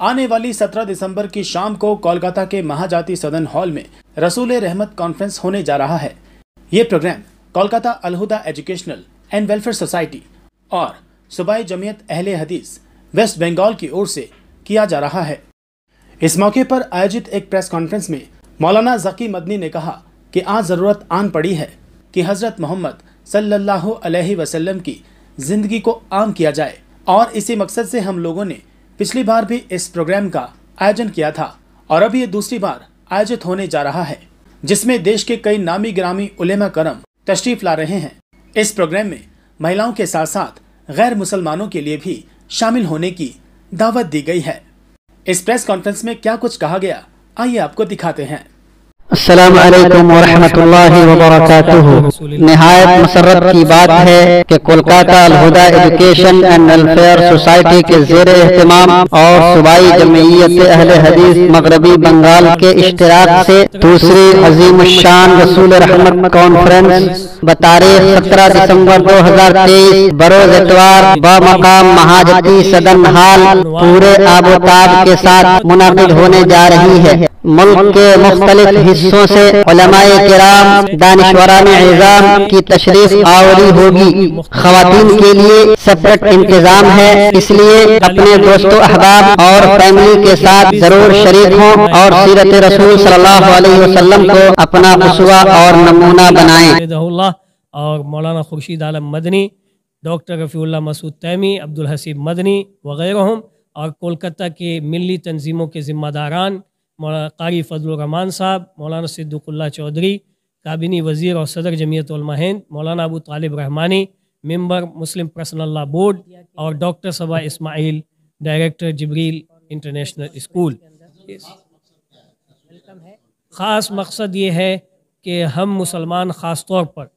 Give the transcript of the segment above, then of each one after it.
आने वाली 17 दिसंबर की शाम को कोलकाता के महाजाती सदन हॉल में रसूल रहमत कॉन्फ्रेंस होने जा रहा है। ये program Kolkata Alhuda educational and welfare society और सूबाई जमीयत अहले हदीस वेस्ट बंगाल की ओर से किया जा रहा है। इस मौके पर आयोजित एक प्रेस कॉन्फ्रेंस में मौलाना ज़की मदनी ने कहा कि आज ज़रूरत आन पड़ी है कि हज़रत मोहम्मद सल्लल्लाहु अलैहि वसल्लम की ज़िंदगी को आम किया जाए और इसी मकसद से हम लोगों ने पिछली बार भी इस प्रोग्राम का आयोजन किया था और अब ये दूसरी बार आयोजित होने जा रहा है, जिसमें देश के कई नामी गिरामी उलेमा करम तशरीफ ला रहे हैं। इस प्रोग्राम में महिलाओं के साथ साथ गैर मुसलमानों के लिए भी शामिल होने की दावत दी गई है। इस प्रेस कॉन्फ्रेंस में क्या कुछ कहा गया, आइए आपको दिखाते हैं। अस्सलाम वालेकुम वरहमतुल्लाहि वबरकातुहू। निहायत मसर्रत की बात है कि Kolkata Al Huda education and welfare society के ज़ेरे एहतिमाम और सूबाई जमीयत अहले हदीस मगरबी बंगाल के इश्तिराक से दूसरी अज़ीमुश्शान रसूल रहमत कॉन्फ्रेंस बतारीख 17 दिसंबर 2023 बरोज इतवार बमकाम महाजती सदन हाल पूरे आबोताब के साथ मुनाकिद होने जा रही है। मुल्क के मुख्तलिफ हिस्सों से उलमाए किराम दानिश्वरान इज़ाम की तशरीफ आवरी होगी। ख़वातीन के लिए सेपरेट इंतजाम है, इसलिए अपने दोस्तों अहबाब और फैमिली के साथ जरूर शरीक हों और सीरत रसूल सल्लल्लाहु अलैहि वसल्लम को अपना उसवा और नमूना बनाएं। और मौलाना खुर्शीद आलम मदनी, डॉक्टर रफ़ीउल्लाह मसूद तैमी, अब्दुल हसीब मदनी वग़ैरह और कोलकाता के मिली तंजीमों के ज़िम्मेदारान कारी फजलुर रहमान साहब, मौलाना सिद्दीकुल्लाह चौधरी, काबिनी वज़ीर और सदर जमीयत उलमा हिंद मौलाना अबू तालिब रहमानी, मेंबर मुस्लिम पर्सनल लॉ बोर्ड और डॉक्टर सबा इस्माइल, डायरेक्टर जिब्रील इंटरनेशनल स्कूल। ख़ास मकसद ये है कि हम मुसलमान ख़ास तौर पर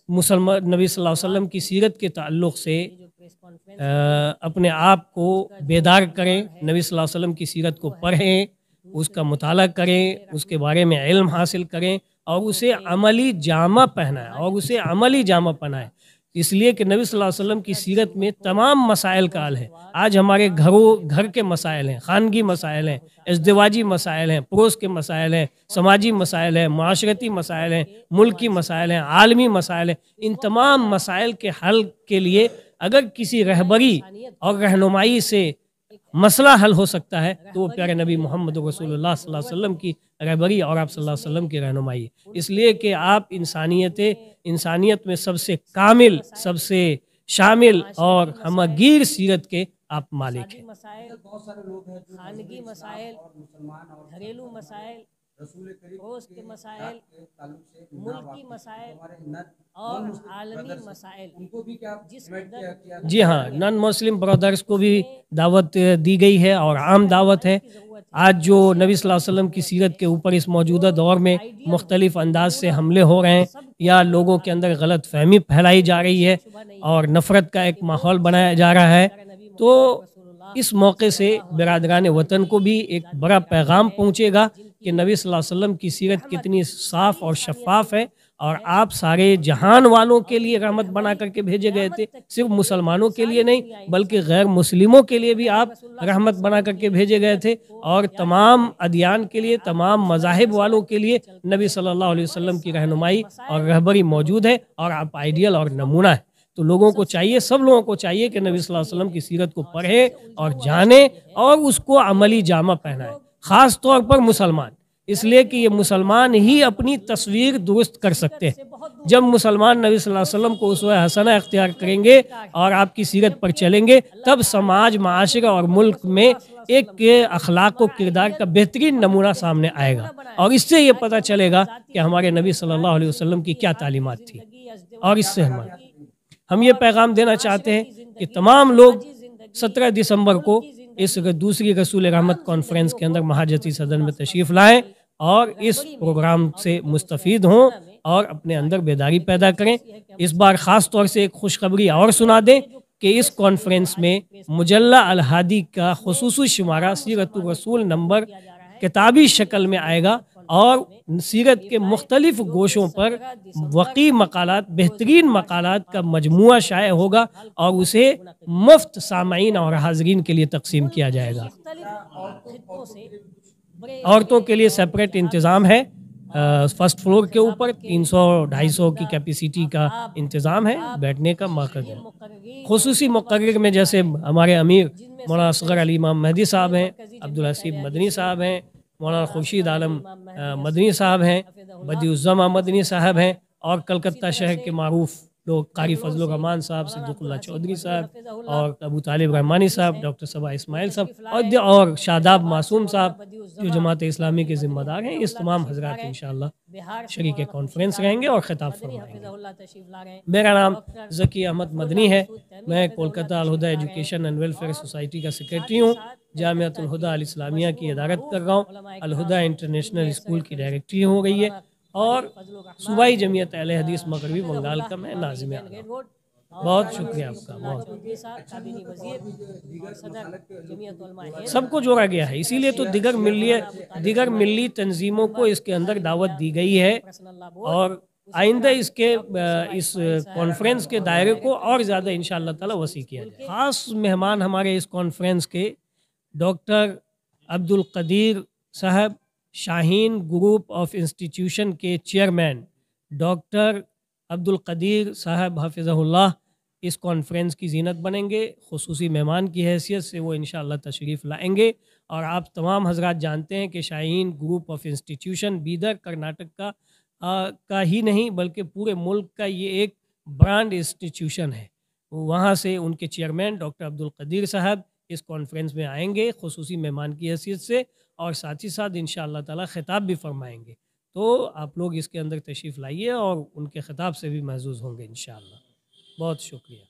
मुसलमान नबी सल्लल्लाहु अलैहि वसल्लम की सीरत के ताल्लुक़ से अपने आप को बेदार करें, नबी सल्लल्लाहु अलैहि वसल्लम की सीरत को पढ़ें, उसका मुताला करें, उसके बारे में इल्म हासिल करें और उसे अमली जामा पहनाएं। इसलिए कि नबी सल्लल्लाहु अलैहि वसल्लम की सीरत में तमाम मसाइल का हल है। आज हमारे घर के मसाइल हैं, खानगी मसाइल हैं, इज़्दिवाजी मसाइल हैं, पड़ोस के मसाइल हैं, समाजी मसाइल हैं, माशरती मसाइल हैं, मुल्की मसाइल हैं, आलमी मसाइल हैं। इन तमाम मसाइल के हल के लिए अगर किसी रहबरी और रहनुमाई से मसला हल हो सकता है तो वो प्यारे नबी मोहम्मद रसूलुल्लाह सल्लल्लाहु अलैहि वसल्लम की रहबरी और आप सल्लल्लाहु अलैहि वसल्लम की रहनुमाई है। इसलिए कि आप इंसानियत में सबसे कामिल, सबसे शामिल और हमगीर सीरत के आप मालिक हैं। खानगी मसाइल, घरेलू मसाइल, रोज़ के मसाइल, मुल्की मसाइल और आलमी मसाइल। जी हाँ, नॉन मुस्लिम ब्रदर्स को भी दावत दी गई है और आम दावत है। आज जो नबी सल्लल्लाहु अलैहि वसल्लम की सीरत के ऊपर इस मौजूदा दौर में मुख्तलिफ अंदाज से हमले हो रहे हैं या लोगों के अंदर गलत फहमी फैलाई जा रही है और नफ़रत का एक माहौल बनाया जा रहा है, तो इस मौके से बिरादरान वतन को भी एक बड़ा पैगाम पहुँचेगा कि नबी सल्लल्लाहु अलैहि वसल्लम की सीरत कितनी साफ़ और शफ़ाफ़ है और आप सारे जहान वालों के लिए रहमत बना करके भेजे गए थे। सिर्फ मुसलमानों के लिए नहीं बल्कि गैर मुस्लिमों के लिए भी आप रहमत बना करके भेजे गए थे और तमाम अदियान के लिए, तमाम मज़ाहिब वालों के लिए नबी सल्लल्लाहु अलैहि वसल्लम की रहनुमाई और रहबरी मौजूद है और आप आइडियल और नमूना है। तो लोगों को चाहिए, सब लोगों को चाहिए कि नबी सल्लल्लाहु अलैहि वसल्लम की सीरत को पढ़ें और जानें और उसको अमली जामा पहनाएं, ख़ास तौर पर मुसलमान। इसलिए कि ये मुसलमान ही अपनी तस्वीर दुरुस्त कर सकते हैं। जब मुसलमान नबी सल्लल्लाहु अलैहि वसल्लम को उसवा हसना इख्तियार करेंगे और आपकी सीरत पर चलेंगे, तब समाज, माशरा और मुल्क में एक अखलाक व किरदार का बेहतरीन नमूना सामने आएगा और इससे ये पता चलेगा कि हमारे नबी सल्लल्लाहु अलैहि वसल्लम की क्या तालीमात थी। और इससे हम ये पैगाम देना चाहते हैं कि तमाम लोग 17 दिसंबर को इस दूसरी रसूल रहमत कॉन्फ्रेंस के अंदर महाजती सदन में तशरीफ़ लाएं और इस प्रोग्राम से मुस्तफ़ीद हों और अपने अंदर बेदारी पैदा करें। इस बार ख़ास तौर से एक खुशखबरी और सुना दें कि इस कॉन्फ्रेंस में मुजल्ला अल हादी का खुसूसी शुमारा सीरतुर रसूल नंबर किताबी शक्ल में आएगा और सीरत के मुख्तलिफ गोशों पर वक़ी मकालात, बेहतरीन मकालात का मजमुआ शाये होगा और उसे मुफ्त सामाईन और हाज़रीन के लिए तकसीम किया जाएगा। औरतों के लिए सेपरेट इंतज़ाम है, फर्स्ट फ्लोर के ऊपर 300-250 की कैपेसिटी का इंतज़ाम है, बैठने का मौक़िफ़ है। खुसूसी मुक़र्रिर में जैसे हमारे अमीर मौलाना असग़र अली इमाम मेहदी साहब हैं, अब्दुल हसीब मदनी साहब हैं, मौलाना खुर्शीद आलम मदनी साहब हैं, बदिउज़्ज़मा मदनी साहब हैं और कलकत्ता शहर के मारूफ लोग कारी फजलुर रहमान साहब, सिद्दुकुल्लाह चौधरी साहब और अबू तालिब रहमानी साहब, डॉक्टर सबा इस्माइल साहब और शादाब मासूम साहब जो जमात इस्लामी के ज़िम्मेदार हैं। इस तमाम हज़रात इंशाअल्लाह शरीक कॉन्फ्रेंस रहेंगे और ख़िताब फरमाएंगे। मेरा नाम ज़की अहमद मदनी है, मैं Kolkata Al Huda education and welfare society का सेक्रेटरी हूँ। जामिअतुल हुदा अल इस्लामिया की इदारत कर रहा हूँ। अल-हुदा इंटरनेशनल स्कूल की डायरेक्टरी हो गई है और सूबाई जमीयत अहले हदीस मगरबी बंगाल का मैं नाज़िम आला हूँ। बहुत शुक्रिया आपका। बहुत सबको जोड़ा गया है, इसीलिए तो दिगर मिली तंजीमों को इसके अंदर दावत दी गई है और आइंदा इसके इस कॉन्फ्रेंस के दायरे को और ज़्यादा इंशाअल्लाह ताला वसी किया जाए। ख़ास मेहमान हमारे इस कॉन्फ्रेंस के डॉक्टर अब्दुल कदीर साहब, शाहीन ग्रुप ऑफ इंस्टीट्यूशन के चेयरमैन डॉक्टर अब्दुल कदीर साहब हफ़िज़हुल्लाह इस कॉन्फ्रेंस की ज़ीनत बनेंगे। खुसूसी मेहमान की हैसियत से वो इंशाअल्लाह तशरीफ़ लाएंगे और आप तमाम हज़रात जानते हैं कि Shaheen group of institution Bidar Karnataka का ही नहीं बल्कि पूरे मुल्क का ये एक ब्रांड इंस्टीट्यूशन है। वहाँ से उनके चेयरमैन डॉक्टर अब्दुल कदीर साहब इस कॉन्फ्रेंस में आएंगे खुसूसी मेहमान की हैसियत से और साथ ही साथ इंशाअल्लाह ताला ख़िताब भी फरमाएंगे। तो आप लोग इसके अंदर तशरीफ़ लाइए और उनके ख़िताब से भी महज़ूज़ होंगे इंशाअल्लाह। बहुत शुक्रिया।